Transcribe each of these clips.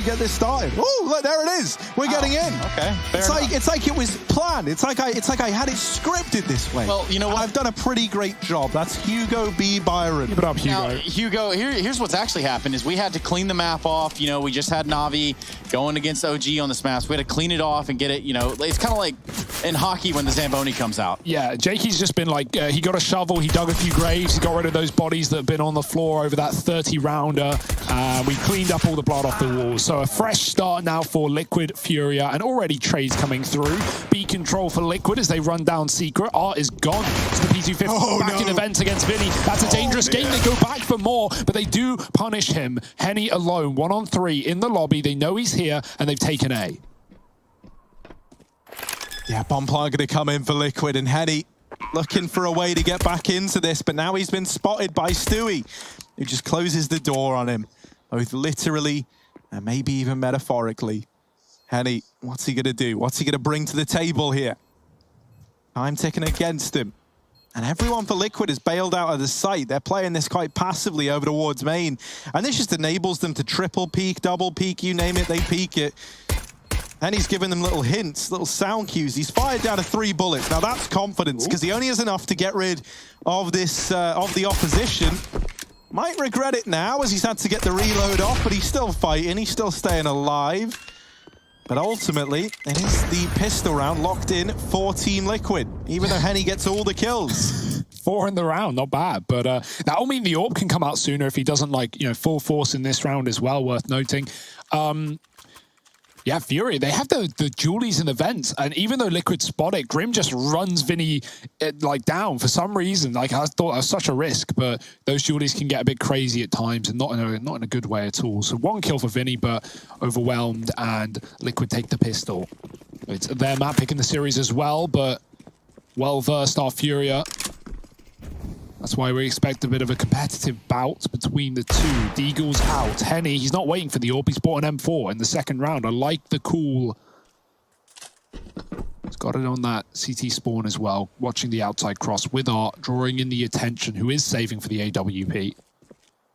get this started. Oh, look, there it is. We're getting in. Okay, it's like it was planned. It's like I had it scripted this way. Well, you know what? I've done a pretty great job. That's Hugo B. Byron. Give it up, Hugo. Now, Hugo, here's what's actually happened is we had to clean the map off. You know, we just had Navi going against OG on this map. So we had to clean it off and get it, you know, it's kind of like in hockey when the Zamboni comes out. Yeah, Jakey's just been like, he got a shovel, he dug a few graves, he got rid of those bodies that have been on the floor over that 30-rounder. We cleaned up all the blood off the walls. So a fresh start now for Liquid, Furia, and already trades coming through. B control for Liquid as they run down Secret. Art is gone. It's the P250 back in events against Vinny. That's a dangerous game. They go back for more, but they do punish him. Henny alone, 1-on-3 in the lobby. They know he's here, and they've taken A. Yeah, bomb plant going to come in for Liquid, and Henny looking for a way to get back into this, but now he's been spotted by Stewie, who just closes the door on him, both literally and maybe even metaphorically. Henny, what's he going to do? What's he going to bring to the table here? Time ticking against him. And everyone for Liquid has bailed out of the site. They're playing this quite passively over towards main. And this just enables them to triple peek, double peek, you name it, they peek it. And he's giving them little hints, little sound cues. He's fired down to 3 bullets. Now that's confidence, because he only has enough to get rid of this, of the opposition. Might regret it now as he's had to get the reload off, but he's still fighting, he's still staying alive. But ultimately, it is the pistol round locked in for Team Liquid, even though Henny gets all the kills. 4 in the round, not bad. But that'll mean the AWP can come out sooner if he doesn't, like, you know, full force in this round as well, worth noting. Yeah, Fury, they have the dualies in the vents, and even though Liquid spot it, Grim just runs Vinny like down for some reason. Like, I thought that was such a risk, but those dualies can get a bit crazy at times, and not in a good way at all. So 1 kill for Vinny, but overwhelmed, and Liquid take the pistol. It's their map pick in the series as well, but well-versed our Furia. That's why we expect a bit of a competitive bout between the two. Deagle's out. Henny, he's not waiting for the AWP. He's bought an M4 in the second round. I like the cool. He's got it on that CT spawn as well. Watching the outside cross with Art, drawing in the attention, who is saving for the AWP.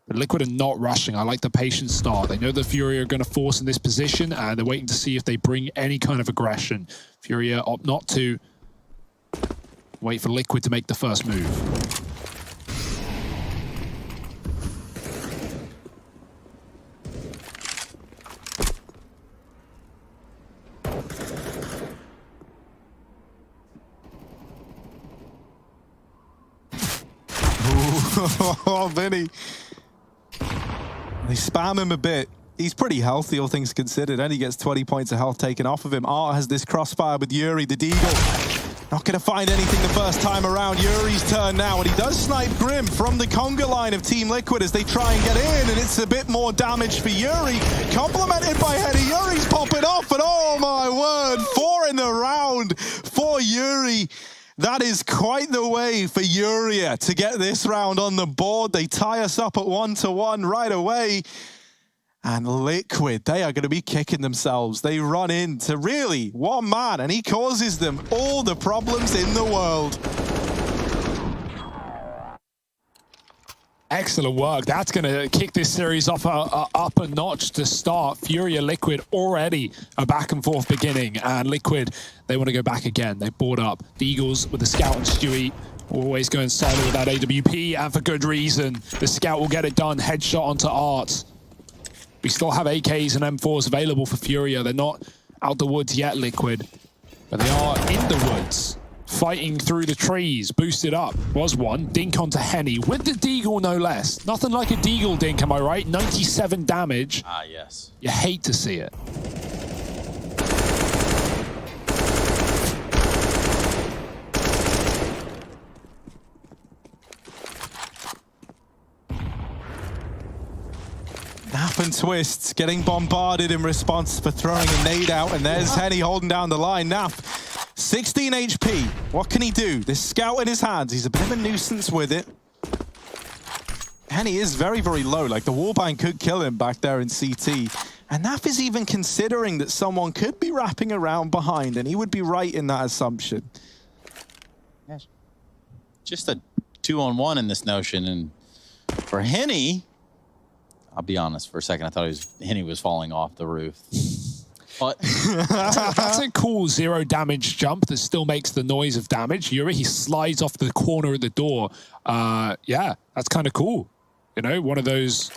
But Liquid are not rushing. I like the patient start. They know the Furia are going to force in this position, and they're waiting to see if they bring any kind of aggression. Furia opt not to. Wait for Liquid to make the first move. Oh, Vinny. They spam him a bit. He's pretty healthy, all things considered. Only gets 20 points of health taken off of him. Art has this crossfire with Yuri, the Deagle. Not going to find anything the first time around. Yuri's turn now, and he does snipe Grim from the conga line of Team Liquid as they try and get in, and it's a bit more damage for Yuri. Complemented by Henny. Yuri's popping off, and oh my word, 4 in the round for Yuri. That is quite the way for Furia to get this round on the board. They tie us up at 1-1 right away. And Liquid, they are going to be kicking themselves. They run into really one man, and he causes them all the problems in the world. Excellent work. That's going to kick this series off up a notch to start. Furia, Liquid already a back and forth beginning, and Liquid, they want to go back again. They board up. The Eagles with the Scout and Stewie always going solo with that AWP, and for good reason. The Scout will get it done. Headshot onto Art. We still have AKs and M4s available for Furia. They're not out the woods yet, Liquid, but they are in the woods. Fighting through the trees, boosted up, was one. Dink onto Henny, with the Deagle no less. Nothing like a Deagle dink, am I right? 97 damage. Ah, yes. You hate to see it. Nap and Twists getting bombarded in response for throwing a nade out, and there's Henny holding down the line. Nap, 16 HP. What can he do? This Scout in his hands. He's a bit of a nuisance with it. Henny is very, very low. Like, the wallbang could kill him back there in CT. And Nap is even considering that someone could be wrapping around behind, and he would be right in that assumption. Just a 2-on-1 in this notion, and for Henny, I'll be honest. For a second, I thought Henny was falling off the roof. But that's a cool 0 damage jump that still makes the noise of damage. Yuri, he slides off the corner of the door. Yeah, that's kind of cool. You know, one of those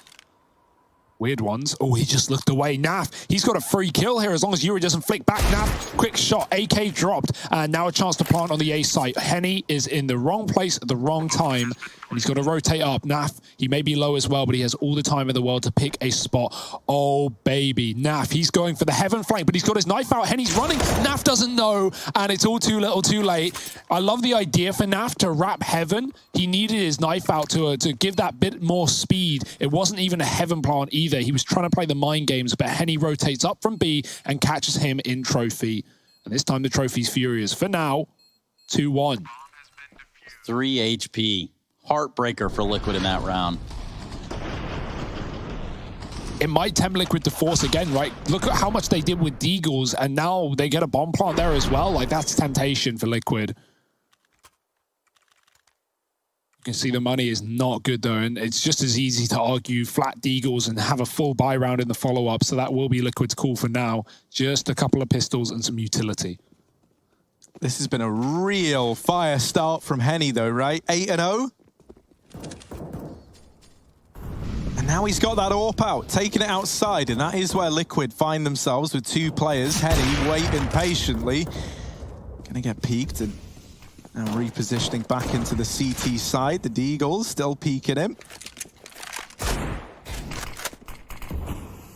weird ones. Oh, he just looked away. Naf, he's got a free kill here as long as Yuri doesn't flick back. Naf, quick shot. AK dropped. And now a chance to plant on the A site. Henny is in the wrong place at the wrong time. And he's got to rotate up. Naf, he may be low as well, but he has all the time in the world to pick a spot. Oh, baby. Naf, he's going for the heaven flank, but he's got his knife out. Henny's running. Naf doesn't know, and it's all too little too late. I love the idea for Naf to wrap heaven. He needed his knife out to give that bit more speed. It wasn't even a heaven plant either. He was trying to play the mind games, but Henny rotates up from B and catches him in trophy. And this time the trophy's Furious. For now, 2-1. 3 HP. Heartbreaker for Liquid in that round. It might tempt Liquid to force again, right? Look at how much they did with Deagles, and now they get a bomb plant there as well. Like, that's temptation for Liquid. You can see the money is not good, though, and it's just as easy to argue flat Deagles and have a full buy round in the follow-up, so that will be Liquid's call for now. Just a couple of pistols and some utility. This has been a real fire start from Henny, though, right? 8-0. And now he's got that AWP out, taking it outside, and that is where Liquid find themselves with 2 players. Henny waiting patiently. Gonna get peeked and repositioning back into the CT side. The Deagles still peeking him.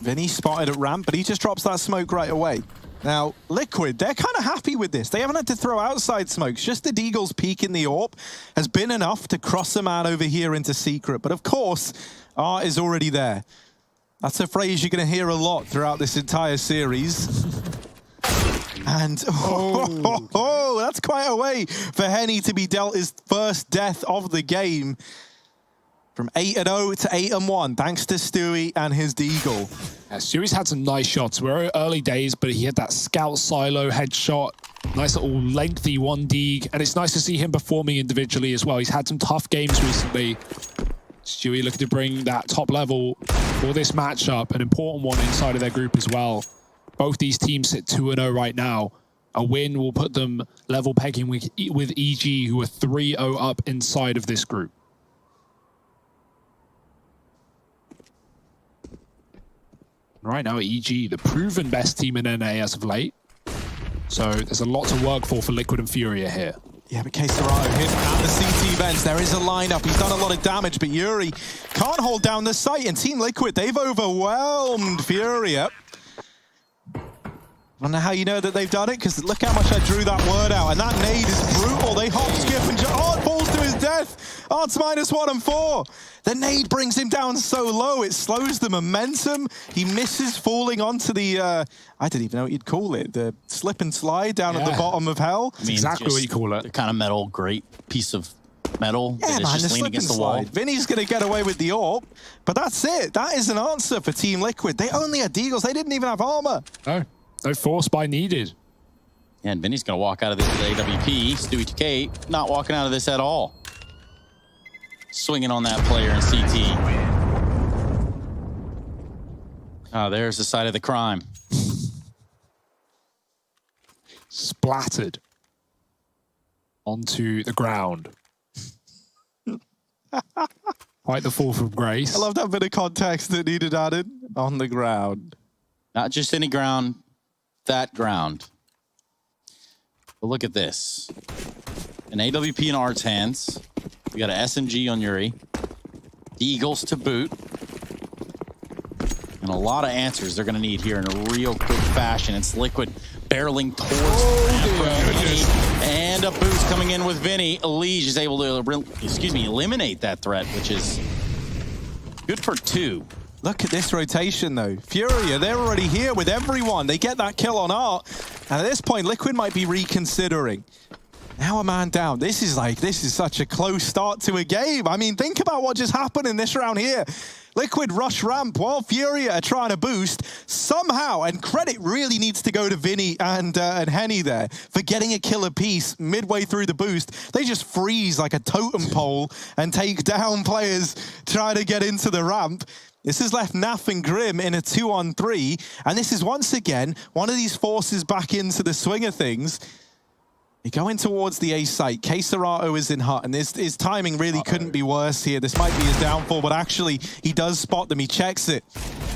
Vinny spotted at ramp, but he just drops that smoke right away. Now, Liquid, they're kind of happy with this. They haven't had to throw outside smokes. Just the Deagles peeking the AWP has been enough to cross a man over here into secret. But of course, Art is already there. That's a phrase you're going to hear a lot throughout this entire series. And, that's quite a way for Henny to be dealt his first death of the game. From 8-0 to 8-1, thanks to Stewie and his Deagle. Yeah, Stewie's had some nice shots. We're early days, but he had that scout silo headshot. Nice little lengthy 1 Deag. And it's nice to see him performing individually as well. He's had some tough games recently. Stewie looking to bring that top level for this matchup. An important one inside of their group as well. Both these teams sit 2-0 right now. A win will put them level pegging with EG, who are 3-0 up inside of this group. Right now, EG, the proven best team in NA as of late. So there's a lot to work for Liquid and FURIA here. Yeah, but Keserato hit at the CT vents. There is a lineup. He's done a lot of damage, but Yuri can't hold down the site. And Team Liquid, they've overwhelmed FURIA. I don't know how you know that they've done it, because look how much I drew that word out. And that nade is brutal. They hop, skip, and Art falls to his death. Art's -1 and 4. The nade brings him down so low, it slows the momentum. He misses falling onto the, I didn't even know what you'd call it, the slip and slide down at the bottom of hell. I mean, exactly what you call it. The kind of metal, great piece of metal Yeah, that is man, just the leaning slip and against the wall. slide. Vinny's going to get away with the AWP, but that's it. That is an answer for Team Liquid. They only had Deagles. They didn't even have armor. No force buy needed. Yeah, and Vinny's going to walk out of this with AWP. Stewie TK not walking out of this at all. Swinging on that player in CT. Oh, there's the site of the crime. Splattered onto the ground. Quite the fall from grace. I love that bit of context that needed added. On the ground. Not just any ground, that ground. But look at this. An AWP in Art's hands. We got an SMG on Yuri. The Eagles to boot. And a lot of answers they're going to need here in a real quick fashion. It's Liquid barreling towards and a boost coming in with Vinny. Lige is able to, eliminate that threat, which is good for 2. Look at this rotation, though. FURIA, they're already here with everyone. They get that kill on Art. And at this point, Liquid might be reconsidering. Now a man down. This is such a close start to a game. I mean, think about what just happened in this round here. Liquid rush ramp while FURIA are trying to boost. Somehow, and credit really needs to go to Vinny and Henny there for getting a kill apiece midway through the boost. They just freeze like a totem pole and take down players trying to get into the ramp. This has left Naf and Grim in a 2-on-3, and this is once again one of these forces back into the swing of things. They go in towards the A site. K-Serato is in hut, and his timing really couldn't be worse here. This might be his downfall, but actually, he does spot them. He checks it.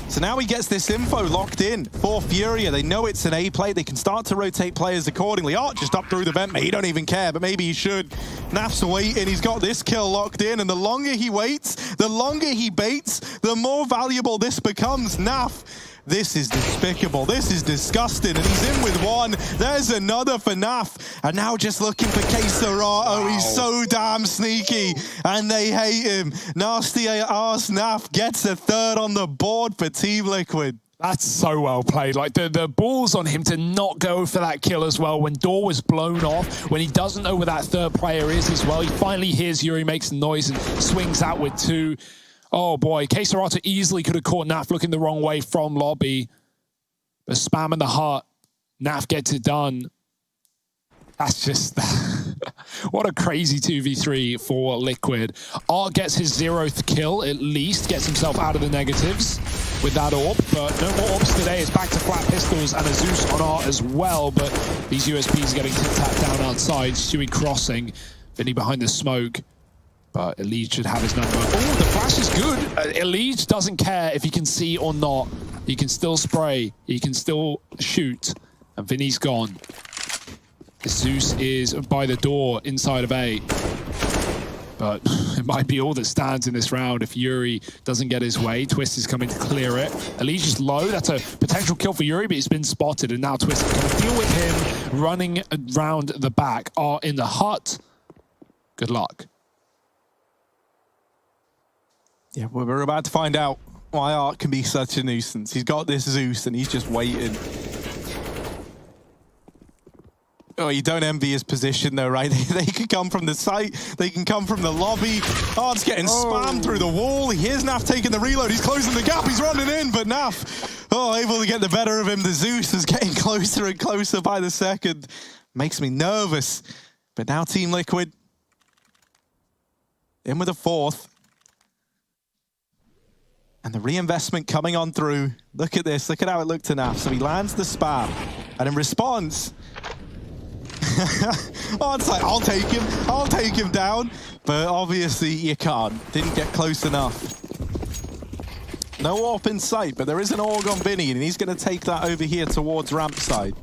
So now he gets this info locked in for Furia. They know it's an A play. They can start to rotate players accordingly. Oh, just up through the vent, mate. He don't even care, but maybe he should. Naf's waiting. He's got this kill locked in, and the longer he waits, the longer he baits, the more valuable this becomes. Naf, this is despicable. This is disgusting. And he's in with one. There's another for Naf. And now just looking for K-Serato. Wow. He's so damn sneaky. And they hate him. Nasty ass Naf gets a third on the board for Team Liquid. That's so well played. Like the balls on him to not go for that kill as well when door was blown off, when he doesn't know where that third player is as well. He finally hears Yuri makes a noise and swings out with two. Oh boy, K-Serato easily could have caught Naf looking the wrong way from lobby. But spamming the heart, Naf gets it done. That's just... what a crazy 2v3 for Liquid. Art gets his 0th kill, at least, gets himself out of the negatives with that orb, but no more orbs today. It's back to flat pistols and a Zeus on Art as well, but these USPs getting tapped down outside. Stewie crossing, Vinny behind the smoke. But Elige should have his number. Oh, the flash is good. Elige doesn't care if he can see or not. He can still spray. He can still shoot. And Vinny's gone. Zeus is by the door inside of A. But it might be all that stands in this round if Yuri doesn't get his way. Twist is coming to clear it. Elige is low. That's a potential kill for Yuri, but he's been spotted. And now Twist is going to deal with him running around the back. Are in the hut. Good luck. Yeah, well, we're about to find out why Art can be such a nuisance. He's got this Zeus and he's just waiting. Oh, you don't envy his position though, right? They can come from the site, they can come from the lobby. Art's getting spammed through the wall. Here's Naf taking the reload. He's closing the gap, he's running in, but Naf, able to get the better of him. The Zeus is getting closer and closer by the second. Makes me nervous. But now Team Liquid in with a 4th. And the reinvestment coming on through. Look at this. Look at how it looked to Naf. So he lands the spam. And in response, it's like, I'll take him down. But obviously you can't. Didn't get close enough. No AWP in sight, but there is an AUG on Vinny, and he's going to take that over here towards ramp side.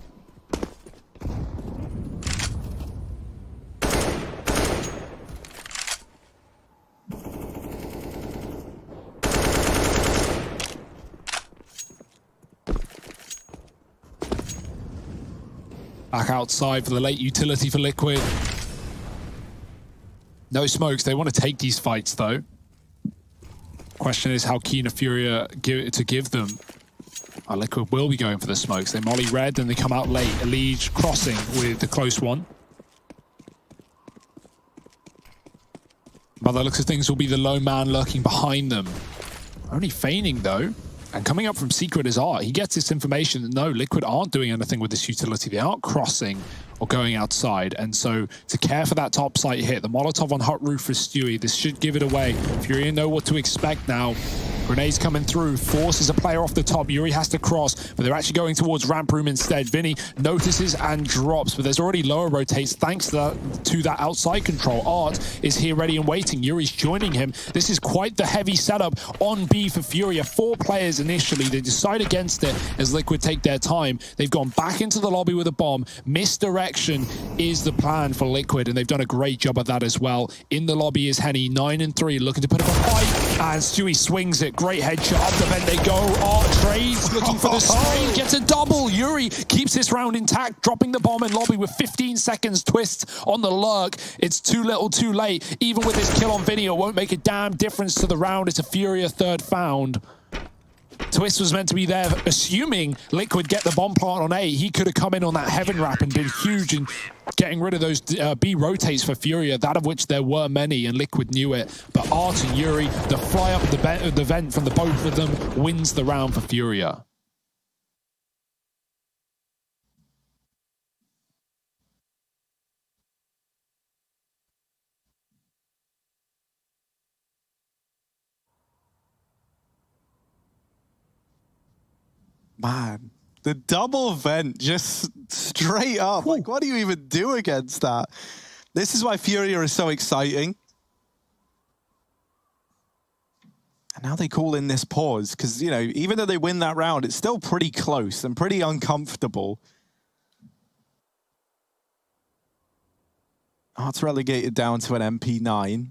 Back outside for the late utility for Liquid. No smokes. They want to take these fights, though. Question is how keen are Furia to give them. Liquid will be going for the smokes. They molly red, and they come out late. Elige crossing with the close one. By the looks of things, will be the lone man lurking behind them. Only feigning, though. And coming up from Secret is Art. He gets this information that no, Liquid aren't doing anything with this utility. They aren't crossing or going outside. And so to care for that top site hit, the Molotov on hot roof for Stewie, this should give it away. Furia know what to expect now. Grenades coming through, forces a player off the top. Yuri has to cross, but they're actually going towards ramp room instead. Vinny notices and drops, but there's already lower rotates thanks to that outside control. Art is here ready and waiting. Yuri's joining him. This is quite the heavy setup on B for Furia. 4 players initially. They decide against it as Liquid take their time. They've gone back into the lobby with a bomb. Misdirection is the plan for Liquid, and they've done a great job of that as well. In the lobby is Henny, 9-3, looking to put up a fight, and Stewie swings it. Great headshot. Up the vent they go. Art trades, looking for the spray. Gets a double. Yuri keeps this round intact, dropping the bomb in lobby with 15 seconds. Twist on the lurk. It's too little, too late. Even with his kill on video, it won't make a damn difference to the round. It's a Furia third found. Twist was meant to be there, assuming Liquid get the bomb plant on A. He could have come in on that heaven wrap and been huge in getting rid of those B rotates for Furia, that of which there were many, and Liquid knew it. But Art and Yuri, the fly up the vent from the both of them, wins the round for Furia. Man, the double vent just straight up. Like, what do you even do against that? This is why FURIA is so exciting. And now they call in this pause because, you know, even though they win that round, it's still pretty close and pretty uncomfortable. Art's relegated down to an MP9.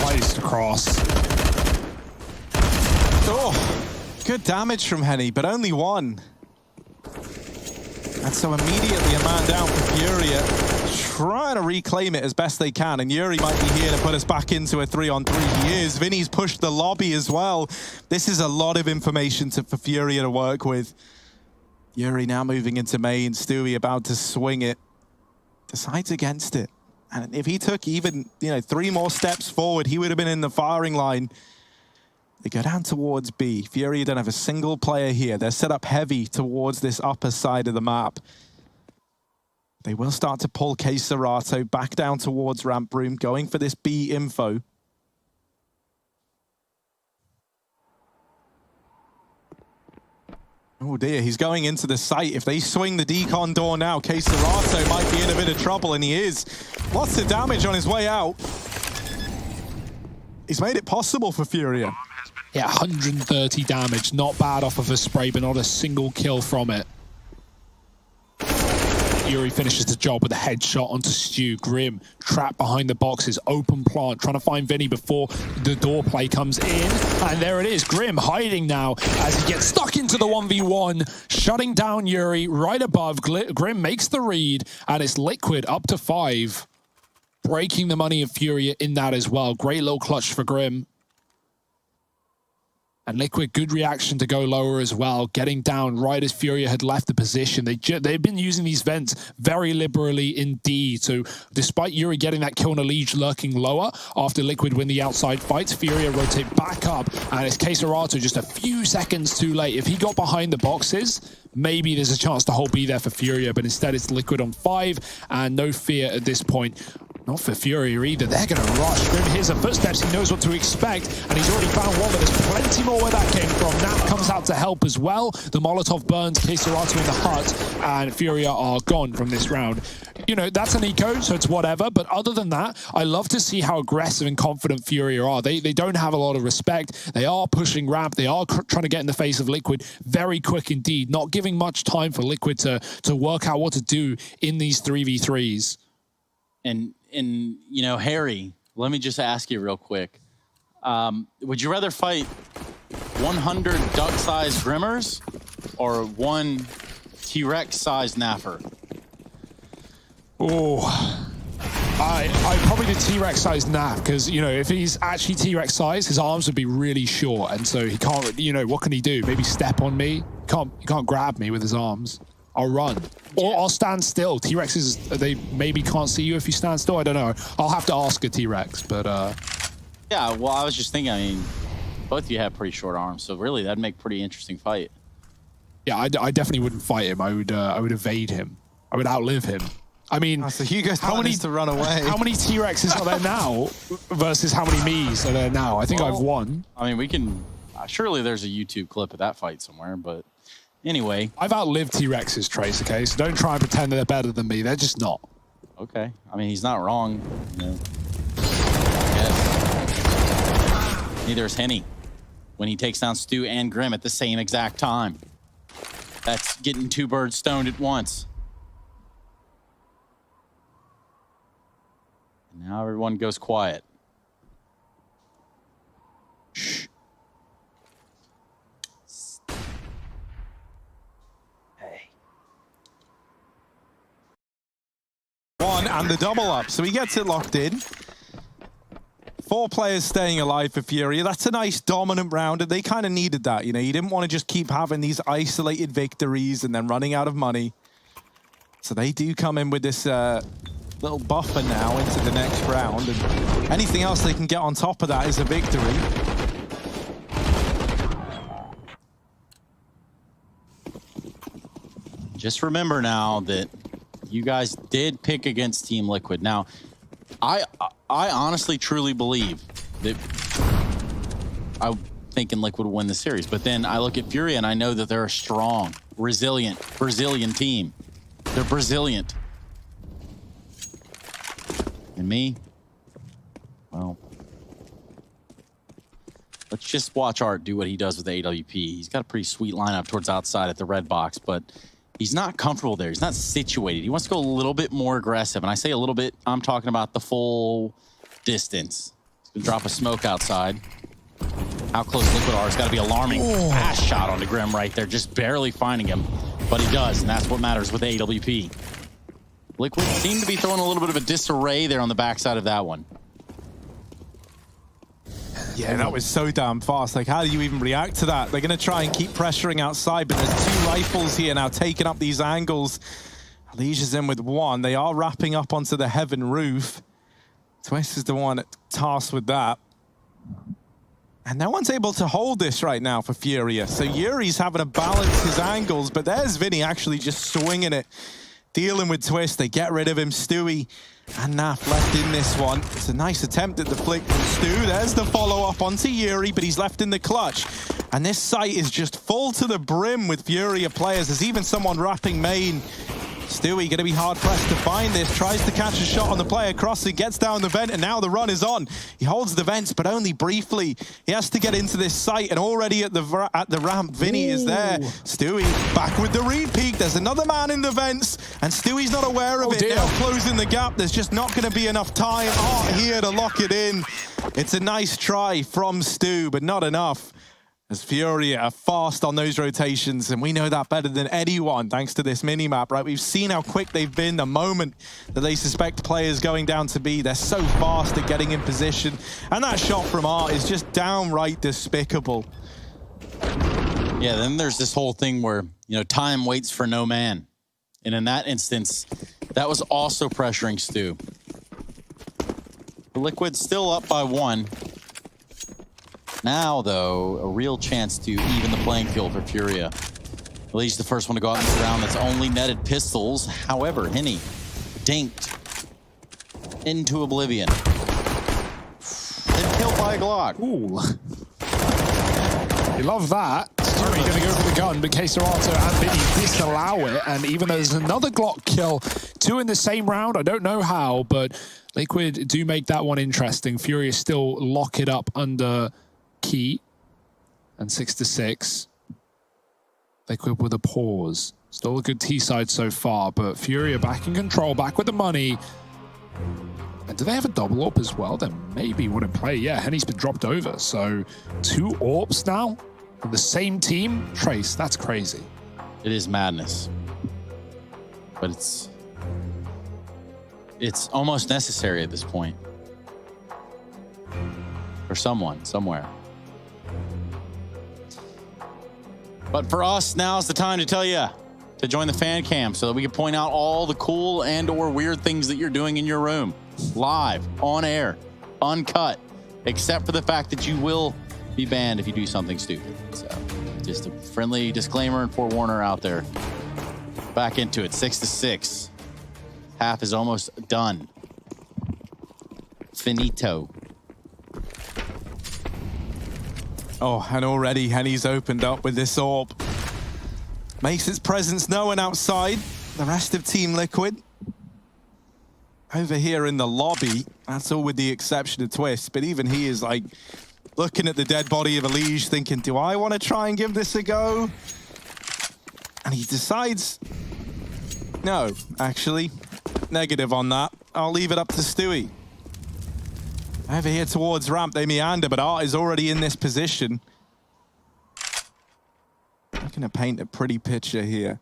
Placed across. Oh, good damage from Henny, but only one. And so immediately a man down for FURIA, trying to reclaim it as best they can. And Yuri might be here to put us back into a 3-on-3. He is. Vinny's pushed the lobby as well. This is a lot of information for FURIA to work with. Yuri now moving into main. Stewie about to swing it. Decides against it. And if he took even, 3 more steps forward, he would have been in the firing line. They go down towards B. FURIA don't have a single player here. They're set up heavy towards this upper side of the map. They will start to pull Serato back down towards ramp room, going for this B info. Oh dear, he's going into the site. If they swing the decon door now, Serato might be in a bit of trouble, and he is. Lots of damage on his way out. He's made it possible for FURIA. Yeah, 130 damage. Not bad off of a spray, but not a single kill from it. Yuri finishes the job with a headshot onto Stu. Grim trapped behind the boxes. Open plant, trying to find Vinny before the door play comes in. And there it is. Grim hiding now as he gets stuck into the 1v1. Shutting down Yuri right above. Grim makes the read. And it's Liquid up to 5. Breaking the money of FURIA in that as well. Great little clutch for Grim. And Liquid, good reaction to go lower as well, getting down right as FURIA had left the position. They've been using these vents very liberally indeed. So despite Yuri getting that kill on a Liege lurking lower, after Liquid win the outside fights, FURIA rotate back up, and it's Serato just a few seconds too late. If he got behind the boxes, maybe there's a chance to hold B there for FURIA, but instead it's Liquid on 5, and no fear at this point. Not for FURIA either. They're going to rush. Grim hears the footsteps. He knows what to expect. And he's already found one, but there's plenty more where that came from. Nap comes out to help as well. The Molotov burns Serato in the hut. And FURIA are gone from this round. You know, that's an eco, so it's whatever. But other than that, I love to see how aggressive and confident FURIA are. They don't have a lot of respect. They are pushing ramp. They are trying to get in the face of Liquid very quick indeed. Not giving much time for Liquid to work out what to do in these 3v3s. And you know, Harry, let me just ask you real quick. Would you rather fight 100 duck-sized Grimmers or 1 T-Rex-sized Napper? Oh, I probably did T-Rex-sized Nap because, you know, if he's actually T-Rex-sized, his arms would be really short. And so he can't, you know, what can he do? Maybe step on me? He can't grab me with his arms. I'll run. Or I'll stand still. T-Rexes, they maybe can't see you if you stand still. I don't know. I'll have to ask a T-Rex, but... Yeah, well, I was just thinking, I mean, both of you have pretty short arms, so really that'd make a pretty interesting fight. Yeah, I definitely wouldn't fight him. I would evade him. I would outlive him. I mean, so Hugo's how many to run away? How many T-Rexes are there now versus how many me's are there now? I think I've won. I mean, we can... surely there's a YouTube clip of that fight somewhere, but... Anyway. I've outlived T-Rexes, Trace, okay? So don't try and pretend that they're better than me. They're just not. Okay. I mean, he's not wrong. You know. Neither is Henny when he takes down Stu and Grim at the same exact time. That's getting 2 birds stoned at once. And now everyone goes quiet. Shh. One and the double up, so he gets it locked in. 4 players staying alive for FURIA. That's a nice dominant round, and they kind of needed that. You know, you didn't want to just keep having these isolated victories and then running out of money. So they do come in with this little buffer now into the next round, and anything else they can get on top of that is a victory. Just remember now that you guys did pick against Team Liquid. Now, I honestly truly believe that I'm thinking Liquid will win the series, but then I look at FURIA and I know that they're a strong, resilient Brazilian team. They're Brazilian. And me, well, let's just watch Art do what he does with the AWP. He's got a pretty sweet lineup towards outside at the red box, but he's not comfortable there. He's not situated. He wants to go a little bit more aggressive. And I say a little bit, I'm talking about the full distance. He's going to drop a smoke outside. How close Liquid are. It's got to be alarming. Fast shot onto Grim right there, just barely finding him. But he does, and that's what matters with AWP. Liquid seemed to be throwing a little bit of a disarray there on the backside of that one. Yeah, that was so damn fast. Like, how do you even react to that? They're going to try and keep pressuring outside, but there's two rifles here now taking up these angles. Alicia's in with one. They are wrapping up onto the heaven roof. Twist is the one tasked with that. And no one's able to hold this right now for FURIA. So Yuri's having to balance his angles, but there's Vinny actually just swinging it, dealing with Twist. They get rid of him. Stewie and Naf left in this one. It's a nice attempt at the flick from Stu. There's the follow-up onto Yuri, but he's left in the clutch. And this site is just full to the brim with FURIA players. There's even someone wrapping main. Stewie going to be hard-pressed to find this. Tries to catch a shot on the player crossing, gets down the vent, and now the run is on. He holds the vents, but only briefly. He has to get into this site, and already at the ramp, Vinny is there. Stewie back with the repeat. There's another man in the vents, and Stewie's not aware of it. Dear. Now closing the gap. There's just not going to be enough time here to lock it in. It's a nice try from Stu, but not enough. As FURIA are fast on those rotations, and we know that better than anyone thanks to this minimap, right? We've seen how quick they've been the moment that they suspect players going down to B. They're so fast at getting in position, and that shot from Art is just downright despicable. Yeah, then there's this whole thing where, you know, time waits for no man. And in that instance, that was also pressuring Stu. The Liquid's still up by 1. Now, though, a real chance to even the playing field for FURIA. Alicia's the first one to go out in this round that's only netted pistols. However, Henny dinked into oblivion. Then killed by a Glock. Ooh. You love that. Stewie going to go for the gun, but Keserato and Vinny disallow it. And even though there's another Glock kill, 2 in the same round, I don't know how, but Liquid do make that one interesting. FURIA still lock it up under key, and 6-6. Liquid with a pause. Still a good T side so far, but FURIA back in control, back with the money. And do they have a double AWP as well? Then maybe wouldn't play. Yeah, Henny's been dropped over. So 2 AWPs now from the same team. Trace, that's crazy. It is madness. But it's almost necessary at this point. For someone, somewhere. But for us, now's the time to tell you to join the fan cam so that we can point out all the cool and or weird things that you're doing in your room. Live, on air, uncut, except for the fact that you will be banned if you do something stupid. So just a friendly disclaimer and forewarner out there. Back into it, 6-6. Half is almost done. Finito. Oh, and already Henny's opened up with this AWP. Makes its presence known outside. The rest of Team Liquid over here in the lobby. That's all with the exception of Twist. But even he is like looking at the dead body of Elige thinking, do I want to try and give this a go? And he decides, no, actually, negative on that. I'll leave it up to Stewie. Over here towards ramp, they meander, but Art is already in this position. I'm going to paint a pretty picture here.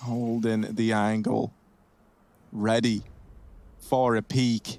Holding the angle. Ready for a peek.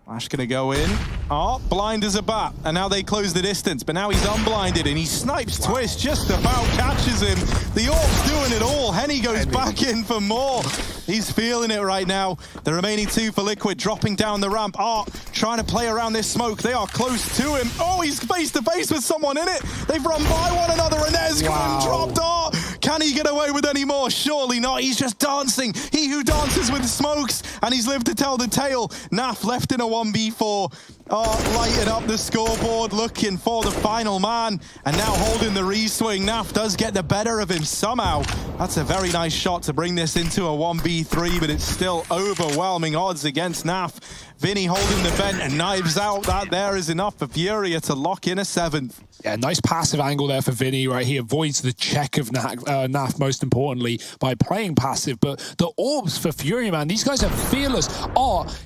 Flash gonna go in. Oh, blind as a bat. And now they close the distance, but now he's unblinded and he snipes Twist, just about catches him. The Orc's doing it all. Henny goes back in for more. He's feeling it right now. The remaining two for Liquid dropping down the ramp. Art trying to play around this smoke. They are close to him. Oh, he's face to face with someone in it. They've run by one another and there's Grim dropped Art. Can he get away with any more? Surely not. He's just dancing. He who dances with smokes, and he's lived to tell the tale. Naf left in a 1v4. Lighting up the scoreboard, looking for the final man, and now holding the re-swing. Naf does get the better of him somehow. That's a very nice shot to bring this into a 1v3, but it's still overwhelming odds against Naf. Vinny holding the vent and knives out. That there is enough for FURIA to lock in a 7th. Yeah, nice passive angle there for Vinny, right? He avoids the check of Naf, most importantly, by playing passive. But the orbs for FURIA, man, these guys are fearless.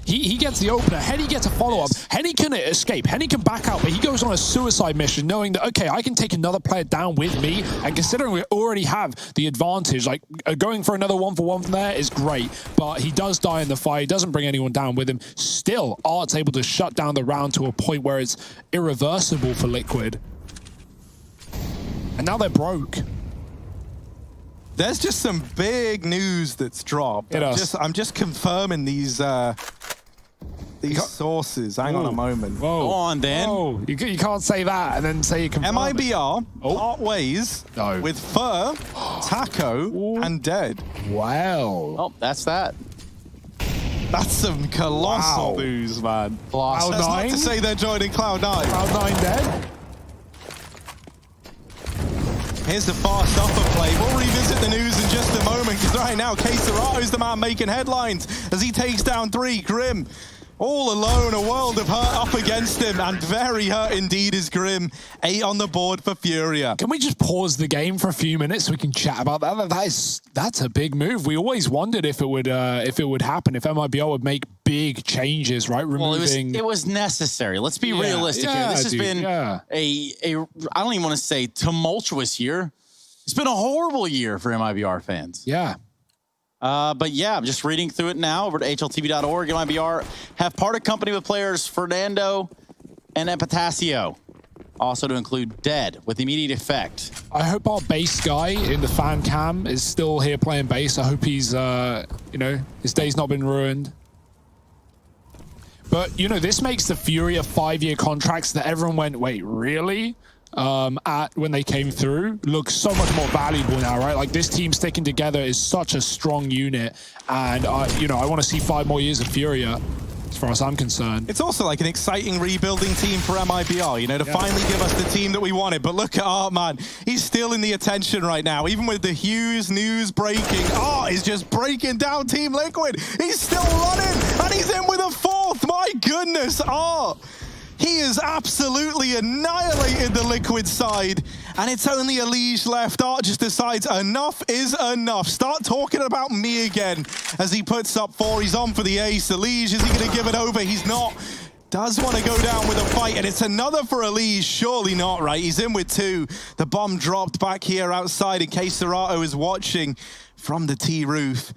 He gets the opener. Henny gets a follow-up. Henny can escape. Henny can back out, but he goes on a suicide mission, knowing that, okay, I can take another player down with me. And considering we already have the advantage, like, going for another 1-for-1 from there is great. But he does die in the fight. He doesn't bring anyone down with him. Still, Art's able to shut down the round to a point where it's irreversible for Liquid. And now they're broke. There's just some big news that's dropped. I'm just confirming these sources. Hang on a moment. Whoa. Go on, Dan. Whoa. You can't say that and then say you confirm MIBR part ways with Fur, Taco, and Dead. Wow. Oh, that's that. That's some colossal news, man. Cloud9? That's not to say they're joining Cloud9. Cloud9 dead? Here's the fast offer play. We'll revisit the news in just a moment, because right now, K-Serato's the man making headlines as he takes down 3. Grim, all alone, a world of hurt up against him, and very hurt indeed is Grim. 8 on the board for FURIA. Can we just pause the game for a few minutes so we can chat about that? That's a big move. We always wondered if it would happen, if MIBR would make big changes, right? Removing. Well, it was necessary. Let's be realistic here. This has been a I don't even want to say tumultuous year. It's been a horrible year for MIBR fans. Yeah. But yeah, I'm just reading through it now over to hltv.org. MIBR have parted company with players Fernando and Epitasio. Also to include Dead with immediate effect. I hope our bass guy in the fan cam is still here playing bass. I hope he's, his day's not been ruined. But, this makes the FURIA 5-year contracts that everyone went, wait, really? When they came through, look so much more valuable now, right? Like, this team sticking together is such a strong unit. And, I want to see 5 more years of FURIA, as far as I'm concerned. It's also like an exciting rebuilding team for MIBR, to finally give us the team that we wanted. But look at Art, man. He's still in the attention right now. Even with the Hughes news breaking, Art is just breaking down Team Liquid. He's still running, and he's in with a 4th. My goodness, Art. He has absolutely annihilated the Liquid side, and it's only Elige left. Art just decides enough is enough. Start talking about me again as he puts up 4. He's on for the ace. Elige, is he going to give it over? He's not. Does want to go down with a fight, and it's another for Elige. Surely not, right? He's in with 2. The bomb dropped back here outside in case Serato is watching from the T roof.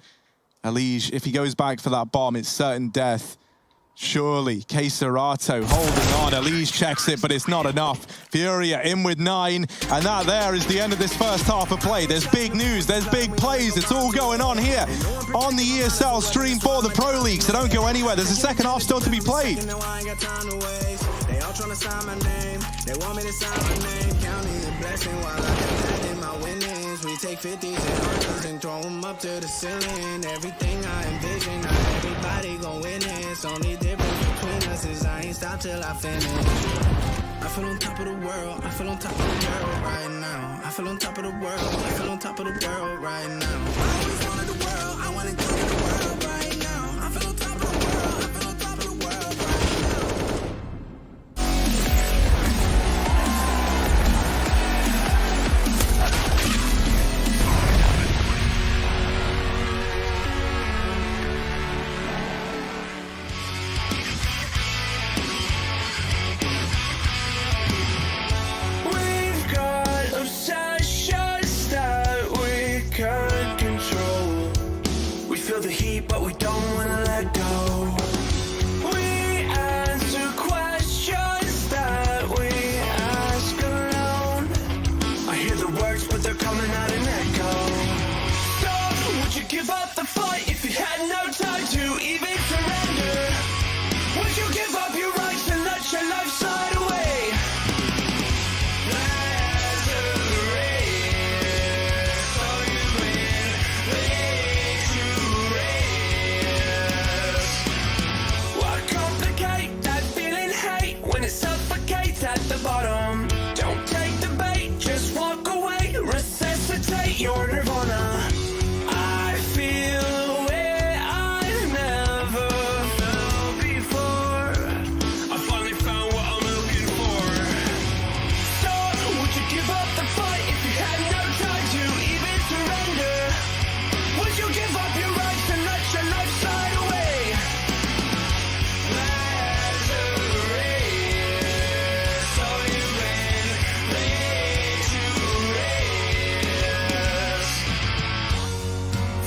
Elige, if he goes back for that bomb, it's certain death. Surely, K-Serato holding on. Elige checks it, but it's not enough. FURIA in with 9, and that there is the end of this first half of play. There's big news, there's big plays. It's all going on here on the ESL stream for the Pro League, so don't go anywhere. There's a second half still to be played. They all trying to sign my name. They want me to sign my name. Counting the blessing while I got in my winnings. We take 50s and 100s and throw them up to the ceiling. Everything I envision, not everybody gon' win it. Only difference between us is I ain't stop till I finish. I feel on top of the world. I feel on top of the world right now. I feel on top of the world. I feel on top of the world right now. I always wanted the world. I wanna go to the world right now. I feel on top of the world. I feel on top of the world right now. But we don't wanna let go. We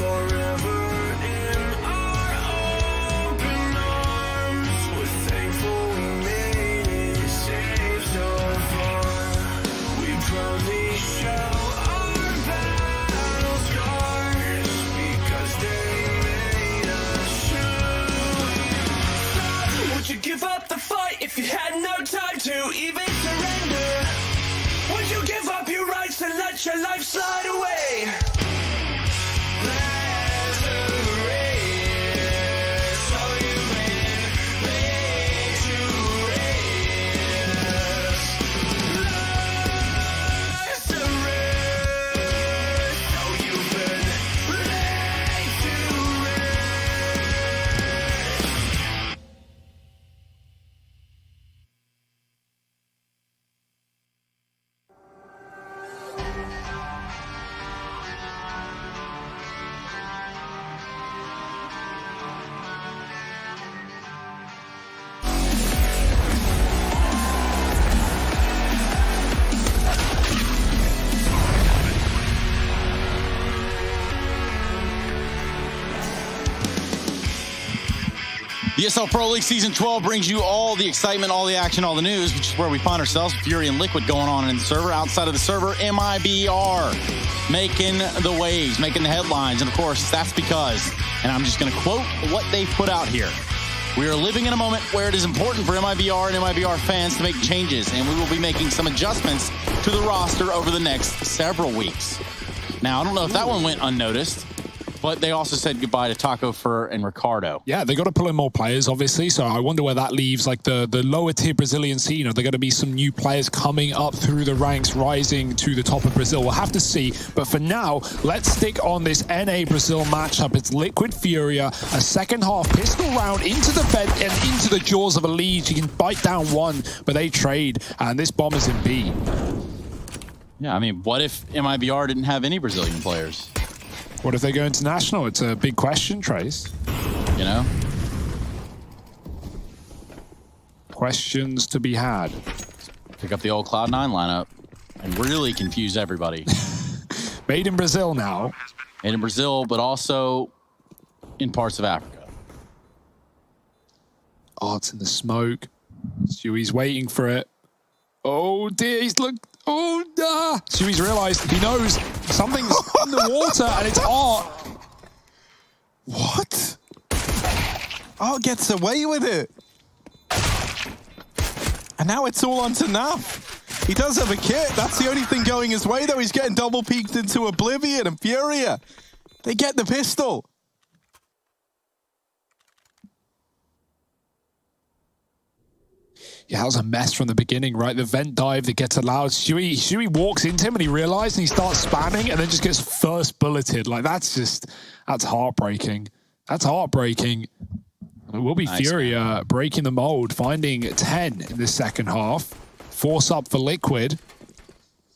forever in our open arms. We're thankful we made it safe so far. We proudly show our battle scars because they made us true. Would you give up the fight if you had no time to even surrender? Would you give up your rights and let your life slide away? The ESL Pro League Season 12 brings you all the excitement, all the action, all the news, which is where we find ourselves. Furia and Liquid going on in the server. Outside of the server, MIBR making the waves, making the headlines. And of course, that's because, and I'm just going to quote what they put out here. We are living in a moment where it is important for MIBR and MIBR fans to make changes, and we will be making some adjustments to the roster over the next several weeks. Now, I don't know if that one went unnoticed, but they also said goodbye to Taco, Fur, and Ricardo. Yeah, they got to pull in more players, obviously. So I wonder where that leaves, like the lower tier Brazilian scene. Are there going to be some new players coming up through the ranks, rising to the top of Brazil? We'll have to see. But for now, let's stick on this NA Brazil matchup. It's Liquid Furia, a second half pistol round into the vent and into the jaws of a lead. You can bite down one, but they trade, and this bomb is in B. Yeah, I mean, what if MIBR didn't have any Brazilian players? What if they go international? It's a big question, Trace. You know? Questions to be had. Pick up the old Cloud9 lineup and really confuse everybody. Made in Brazil now. Made in Brazil, but also in parts of Africa. Oh, it's in the smoke. Stewie's waiting for it. Oh dear, he's looked. Oh, nah. Stewie's realized, he knows something's in the water and it's Art. What? Art gets away with it. And now it's all on to Naf. He does have a kit. That's the only thing going his way, though. He's getting double peeked into Oblivion and Furia. They get the pistol. Yeah, that was a mess from the beginning, right? The vent dive that gets allowed. Stewie walks into him and he realizes and he starts spamming and then just gets first bulleted. Like, that's heartbreaking. That's heartbreaking. It will be nice, Furia man. Breaking the mold, finding 10 in the second half. Force up for Liquid,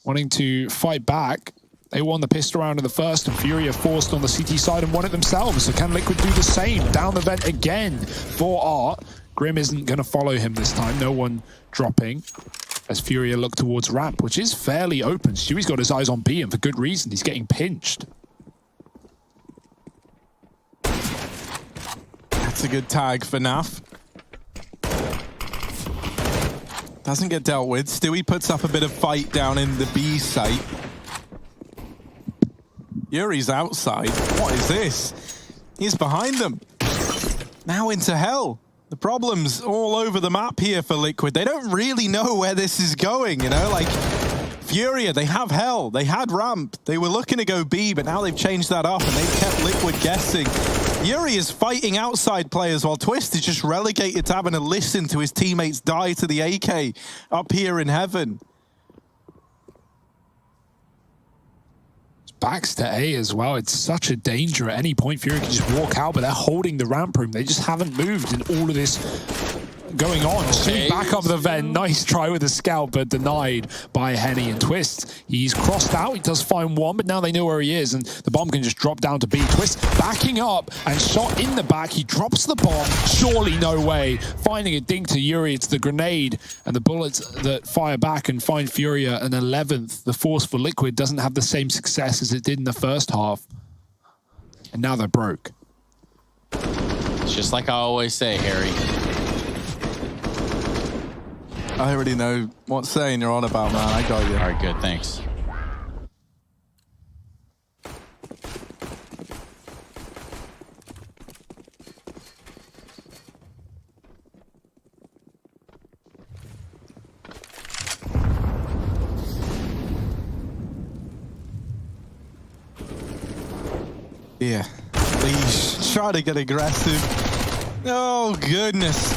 wanting to fight back. They won the pistol round in the first, and Furia forced on the CT side and won it themselves. So can Liquid do the same? Down the vent again for Art. Grim isn't going to follow him this time. No one dropping as Furia look towards ramp, which is fairly open. Stewie's got his eyes on B, and for good reason. He's getting pinched. That's a good tag for Naf. Doesn't get dealt with. Stewie puts up a bit of fight down in the B site. Yuri's outside. What is this? He's behind them. Now into hell. The problem's all over the map here for Liquid. They don't really know where this is going, you know? Like, Furia, they have hell. They had ramp. They were looking to go B, but now they've changed that up and they've kept Liquid guessing. Yuri is fighting outside players while Twist is just relegated to having to listen to his teammates die to the AK up here in heaven. Backs to A as well. It's such a danger at any point. Furia can just walk out, but they're holding the ramp room. They just haven't moved in all of this going on. Okay. Back up the vent. Nice try with the scout, but denied by Henny and Twist. He's crossed out. He does find one, but now they know where he is, and the bomb can just drop down to B. Twist backing up and shot in the back. He drops the bomb. Surely no way. Finding a dink to Yuri. It's the grenade and the bullets that fire back and find Furia an 11th. The force for Liquid doesn't have the same success as it did in the first half. And and now they're broke. It's just like I always say, Harry. I already know what saying you're on about, man. I got you. All right, good, thanks. Yeah, he's trying to get aggressive. Oh, goodness.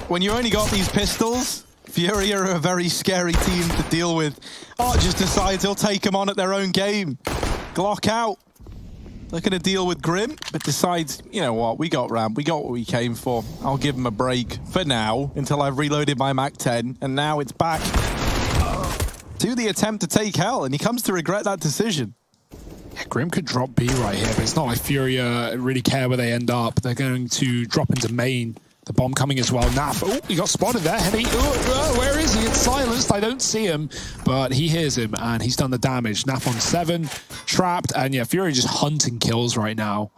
When you only got these pistols, FURIA are a very scary team to deal with. Art just decides he'll take them on at their own game. Glock out. Looking to deal with Grim, but decides, you know what, we got ramp, we got what we came for. I'll give him a break for now until I've reloaded my MAC-10, and now it's back to the attempt to take hell, and he comes to regret that decision. Yeah, Grim could drop B right here, but it's not like FURIA really care where they end up. They're going to drop into main. The bomb coming as well. Naf, oh, he got spotted there. Heavy, where is he? It's silenced. I don't see him, but he hears him, and he's done the damage. Naf on 7, trapped, and yeah, FURIA just hunting kills right now.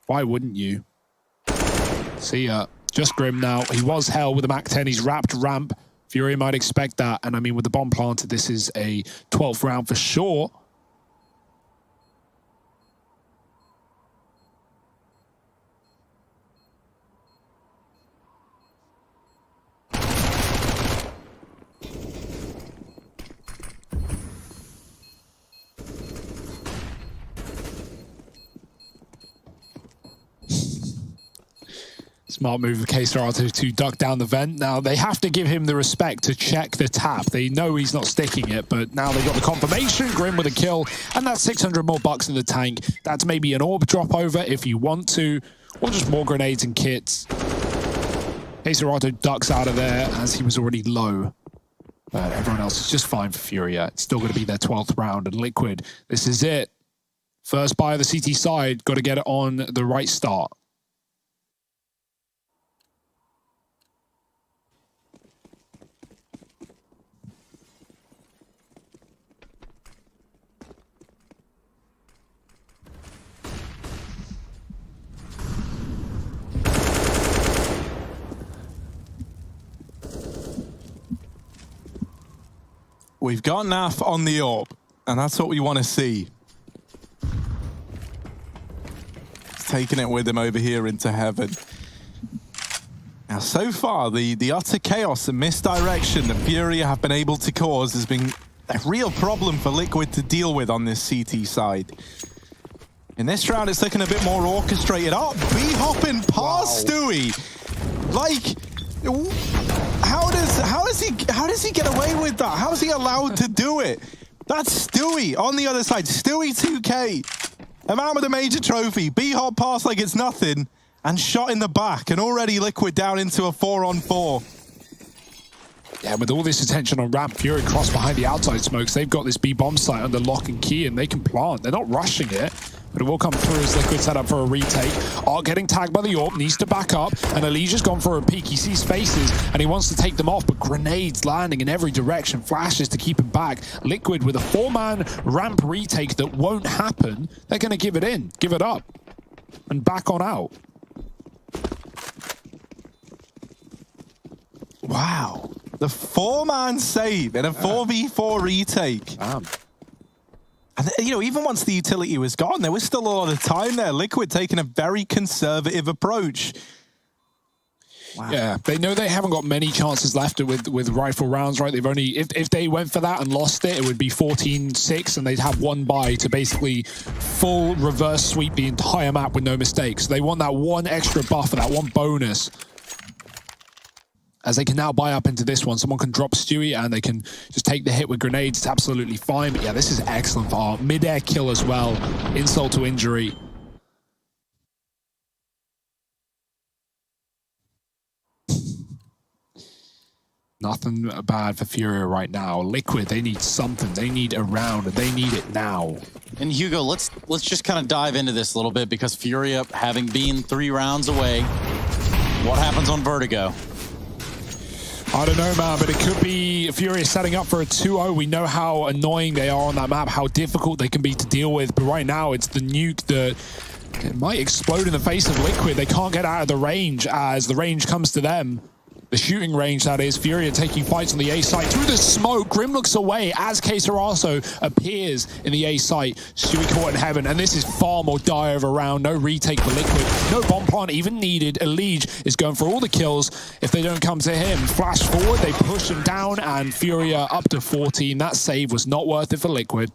Why wouldn't you? See ya. Just Grim now. He was hell with the MAC-10. He's wrapped ramp. FURIA might expect that, and I mean, with the bomb planted, this is a 12th round for sure. Smart move of KSerato to duck down the vent. Now, they have to give him the respect to check the tap. They know he's not sticking it, but now they got the confirmation. Grim with a kill, and that's 600 more bucks in the tank. That's maybe an orb drop over if you want to, or just more grenades and kits. KSerato ducks out of there as he was already low. But everyone else is just fine for FURIA. It's still going to be their 12th round, and Liquid, this is it. First buy of the CT side, got to get it on the right start. We've got Naf on the orb, and that's what we want to see. He's taking it with him over here into heaven. Now, so far, the utter chaos and misdirection that FURIA have been able to cause has been a real problem for Liquid to deal with on this CT side. In this round, it's looking a bit more orchestrated. Oh, B-hopping past Stewie. Like, how does he get away with that? How is he allowed to do it? That's Stewie on the other side. Stewie 2K, a man with a major trophy. B-hop pass like it's nothing, and shot in the back, and already Liquid down into a 4-on-4. Yeah, with all this attention on ramp, FURIA cross behind the outside smokes. They've got this B-bomb site under lock and key, and they can plant. They're not rushing it, but it will come through as Liquid set up for a retake. Art getting tagged by the AWP, needs to back up, and Elijah's gone for a peek. He sees faces, and he wants to take them off, but grenades landing in every direction, flashes to keep him back. Liquid with a 4-man ramp retake that won't happen. They're going to give it in, give it up, and back on out. Wow. The 4-man save in a 4v4 retake. Damn. And, you know, even once the utility was gone, there was still a lot of time there. Liquid taking a very conservative approach. Wow. Yeah, they know they haven't got many chances left with rifle rounds, right? They've only, if they went for that and lost it, it would be 14-6, and they'd have one buy to basically full reverse sweep the entire map with no mistakes. They want that one extra buffer, that one bonus. As they can now buy up into this one. Someone can drop Stewie and they can just take the hit with grenades. It's absolutely fine. But yeah, this is excellent for Art. Mid-air kill as well. Insult to injury. Nothing bad for FURIA right now. Liquid, they need something. They need a round, and they need it now. And Hugo, let's just kind of dive into this a little bit, because FURIA, having been 3 rounds away, what happens on Vertigo? I don't know, man, but it could be FURIA setting up for a 2-0. We know how annoying they are on that map, how difficult they can be to deal with. But right now, it's the Nuke that It might explode in the face of Liquid. They can't get out of the range as the range comes to them. The shooting range, that is. FURIA taking fights on the A site. Through the smoke, Grim looks away as Kesaraso appears in the A site. Stewie caught in heaven, and this is far more dire of a round. No retake for Liquid. No bomb plant even needed. Elige is going for all the kills if they don't come to him. Flash forward, they push him down, and FURIA up to 14. That save was not worth it for Liquid.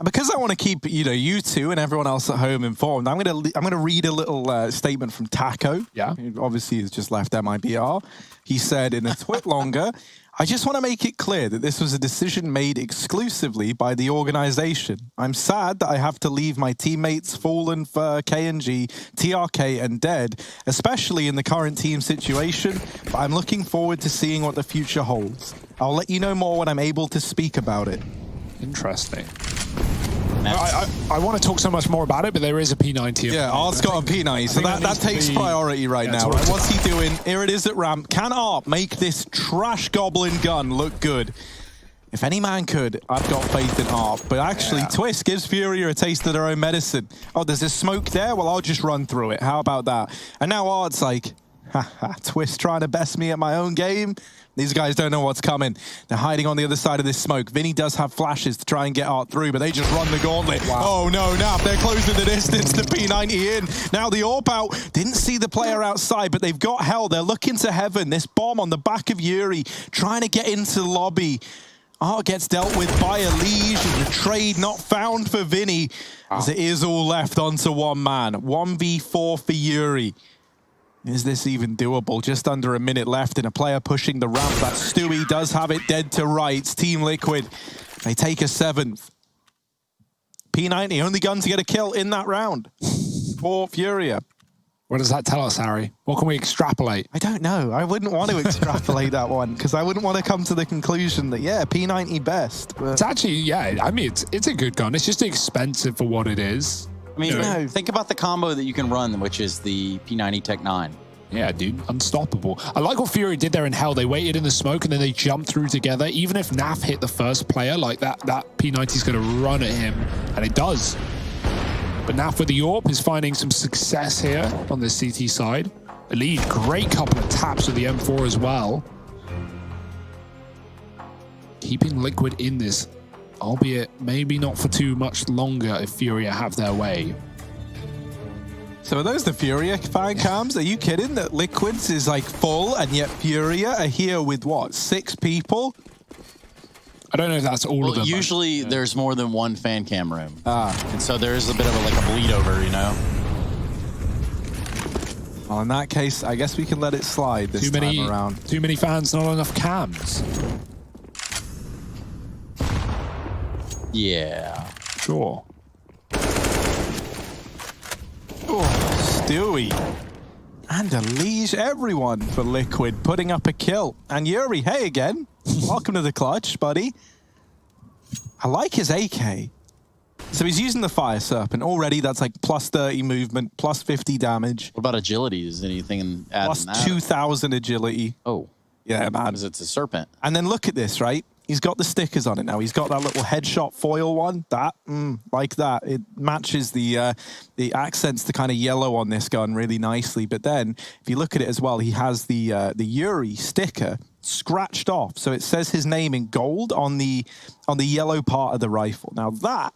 Because I want to keep, you two and everyone else at home informed, I'm gonna read a little statement from Taco. Yeah. Who obviously has just left MIBR. He said in a twit longer, I just want to make it clear that this was a decision made exclusively by the organization. I'm sad that I have to leave my teammates Fallen for KNG, TRK, and Dead, especially in the current team situation, but I'm looking forward to seeing what the future holds. I'll let you know more when I'm able to speak about it. Interesting. I want to talk so much more about it, but there is a P90. Yeah, Art's got a P90, so that takes priority right now. Right? What's he doing? Here it is at ramp. Can Art make this trash goblin gun look good? If any man could, I've got faith in Art. But actually, Twist gives FURIA a taste of their own medicine. Oh, there's a smoke there? Well, I'll just run through it. How about that? And now Art's like, haha, Twist trying to best me at my own game? These guys don't know what's coming. They're hiding on the other side of this smoke. Vinny does have flashes to try and get Art through, but they just run the gauntlet. Wow. Oh no, now they're closing the distance to P90 in. Now the AWP out. Didn't see the player outside, but they've got hell. They're looking to heaven. This bomb on the back of Yuri, trying to get into the lobby. Art gets dealt with by Elige. The trade not found for Vinny, as it is all left onto one man. 1v4 for Yuri. Is this even doable? Just under a minute left and a player pushing the ramp. That Stewie does have it dead to rights. Team Liquid, they take a 7th. P90, only gun to get a kill in that round for FURIA. What does that tell us, Harry? What can we extrapolate? I don't know. I wouldn't want to extrapolate that one because I wouldn't want to come to the conclusion that, yeah, P90 best. But... It's actually, yeah, I mean, it's a good gun. It's just expensive for what it is. I mean, think about the combo that you can run, which is the P90 Tech 9. Yeah, dude, unstoppable. I like what FURIA did there in Hell. They waited in the smoke and then they jumped through together. Even if Naf hit the first player, like that P90 is going to run at him, and it does. But Naf with the AWP is finding some success here on the CT side. Elige, great couple of taps with the M4 as well. Keeping Liquid in this, albeit maybe not for too much longer if FURIA have their way. So are those the FURIA fan cams? Are you kidding that Liquids is like full and yet FURIA are here with what, 6 people? I don't know if that's all of them. Usually there's more than one fan cam room. And so there's a bit of like a bleed over, you know? Well, in that case, I guess we can let it slide this time around. Too many fans, not enough cams. Yeah. Sure. Oh, Stewie. And Elige, everyone for Liquid putting up a kill. And Yuri, hey again. Welcome to the clutch, buddy. I like his AK. So he's using the Fire Serpent. Already that's like plus 30 movement, plus 50 damage. What about agility? Is anything added plus 2,000 agility. Oh. Yeah, man. Because it's a serpent. And then look at this, right? He's got the stickers on it now. He's got that little headshot foil one. That, like that. It matches the accents, the kind of yellow on this gun really nicely. But then, if you look at it as well, he has the Yuri sticker scratched off. So it says his name in gold on the yellow part of the rifle. Now that,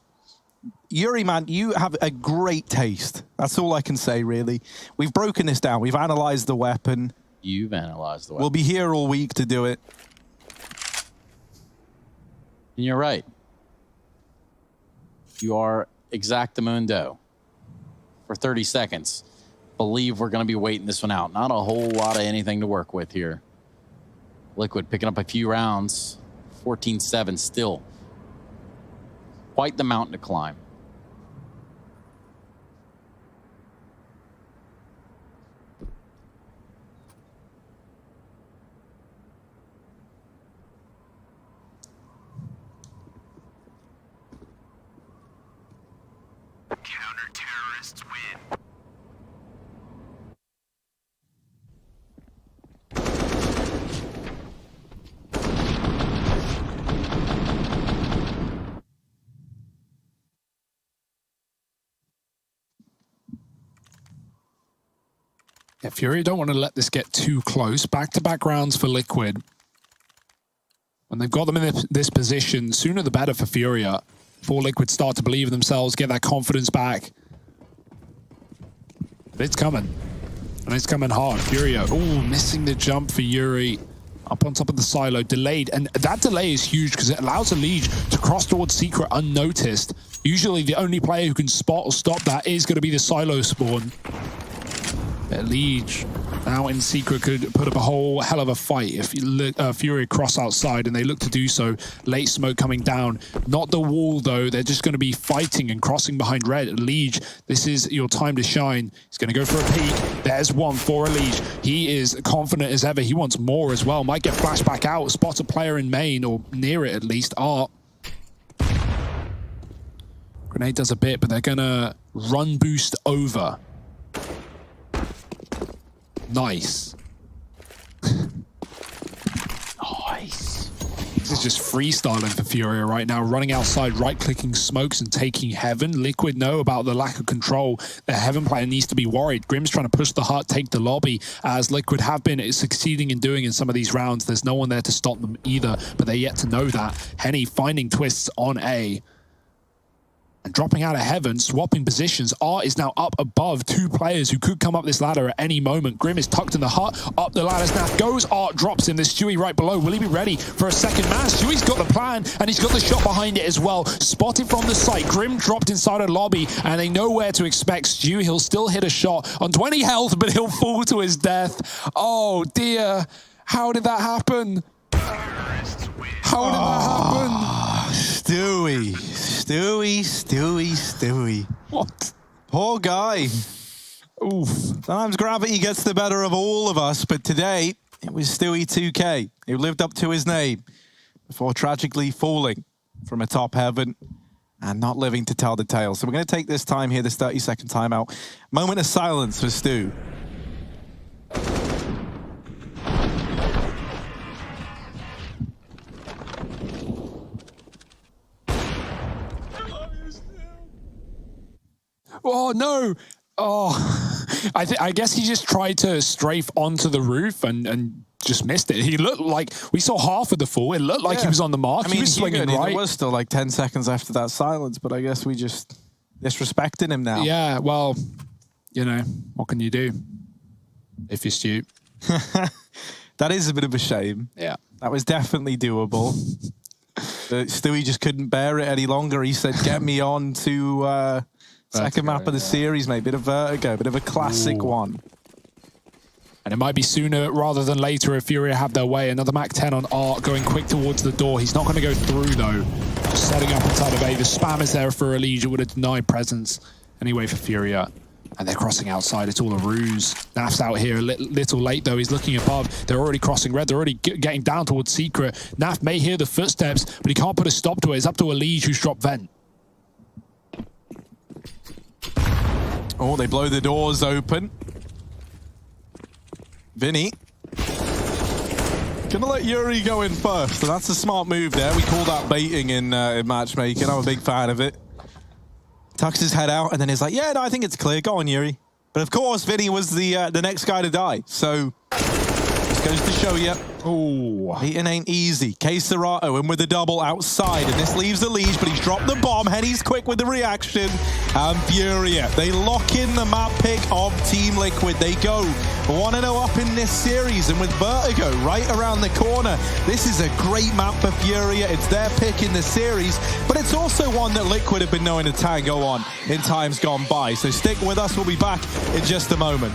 Yuri, man, you have a great taste. That's all I can say, really. We've broken this down. We've analyzed the weapon. You've analyzed the weapon. We'll be here all week to do it. And you're right. You are exactamundo for 30 seconds. Believe we're going to be waiting this one out. Not a whole lot of anything to work with here. Liquid picking up a few rounds. 14-7 still. Quite the mountain to climb. Counter-terrorists win. Yeah, FURIA don't want to let this get too close. Back-to-back rounds for Liquid. When they've got them in this position, sooner the better for FURIA. Before Liquid start to believe in themselves, get that confidence back. But it's coming. And it's coming hard. FURIA, ooh, missing the jump for Yuri. Up on top of the silo, delayed. And that delay is huge because it allows Elige to cross towards Secret unnoticed. Usually the only player who can spot or stop that is going to be the silo spawn. Elige now in Secret could put up a whole hell of a fight if FURIA cross outside, and they look to do so. Late smoke coming down. Not the wall, though. They're just going to be fighting and crossing behind red. Elige, this is your time to shine. He's going to go for a peek. There's one for Elige. He is confident as ever. He wants more as well. Might get flashed back out. Spot a player in main, or near it at least. Art. Grenade does a bit, but they're going to run boost over. Nice. Nice. This is just freestyling for FURIA right now, running outside, right-clicking smokes and taking Heaven. Liquid know about the lack of control. Their Heaven player needs to be worried. Grim's trying to push the hut, take the lobby, as Liquid have been succeeding in doing in some of these rounds. There's no one there to stop them either, but they're yet to know that. Henny finding twists on A. And dropping out of Heaven, swapping positions. Art is now up above two players who could come up this ladder at any moment. Grim is tucked in the hut. Up the ladder snap goes. Art drops him. There's Stewie right below. Will he be ready for a second man? Stewie's got the plan, and he's got the shot behind it as well. Spotted from the site. Grim dropped inside a lobby, and they know where to expect Stewie. He'll still hit a shot on 20 health, but he'll fall to his death. Oh, dear. How did that happen? How did that happen? Stewie. What? Poor guy. Oof. Sometimes gravity gets the better of all of us, but today it was Stewie 2K who lived up to his name before tragically falling from a top Heaven and not living to tell the tale. So we're going to take this time here, this 30-second timeout. Moment of silence for Stu. Oh, no. Oh, I guess he just tried to strafe onto the roof and just missed it. He looked like, we saw half of the fall. It looked like he was on the mark. I mean, he was swinging right. There was still like 10 seconds after that silence, but I guess we just disrespected him now. Yeah, well, you know, what can you do if you're Stu? That is a bit of a shame. Yeah. That was definitely doable. Stewie just couldn't bear it any longer. He said, get me on to... second map of the series, mate. Bit of Vertigo, bit of a classic one. And it might be sooner rather than later if FURIA have their way. Another Mac 10 on Art, going quick towards the door. He's not going to go through, though. Just setting up inside of A. The spam is there for Elige. It would have denied presence anyway for FURIA. And they're crossing outside. It's all a ruse. Naf's out here a little late, though. He's looking above. They're already crossing red. They're already getting down towards Secret. Naf may hear the footsteps, but he can't put a stop to it. It's up to Elige, who's dropped Vent. Oh, they blow the doors open. Vinny. Gonna let Yuri go in first, and that's a smart move there. We call that baiting in matchmaking. I'm a big fan of it. Tucks his head out, and then he's like, yeah, no, I think it's clear. Go on, Yuri. But of course, Vinny was the next guy to die. So, this goes to show you. Oh, beating ain't easy. K-Serato in with the double outside, and this leaves Elige, but he's dropped the bomb. Henny's quick with the reaction. And FURIA, they lock in the map pick of Team Liquid. They go 1-0 up in this series, and with Vertigo right around the corner, this is a great map for FURIA. It's their pick in the series, but it's also one that Liquid have been knowing to tango on in times gone by. So stick with us. We'll be back in just a moment.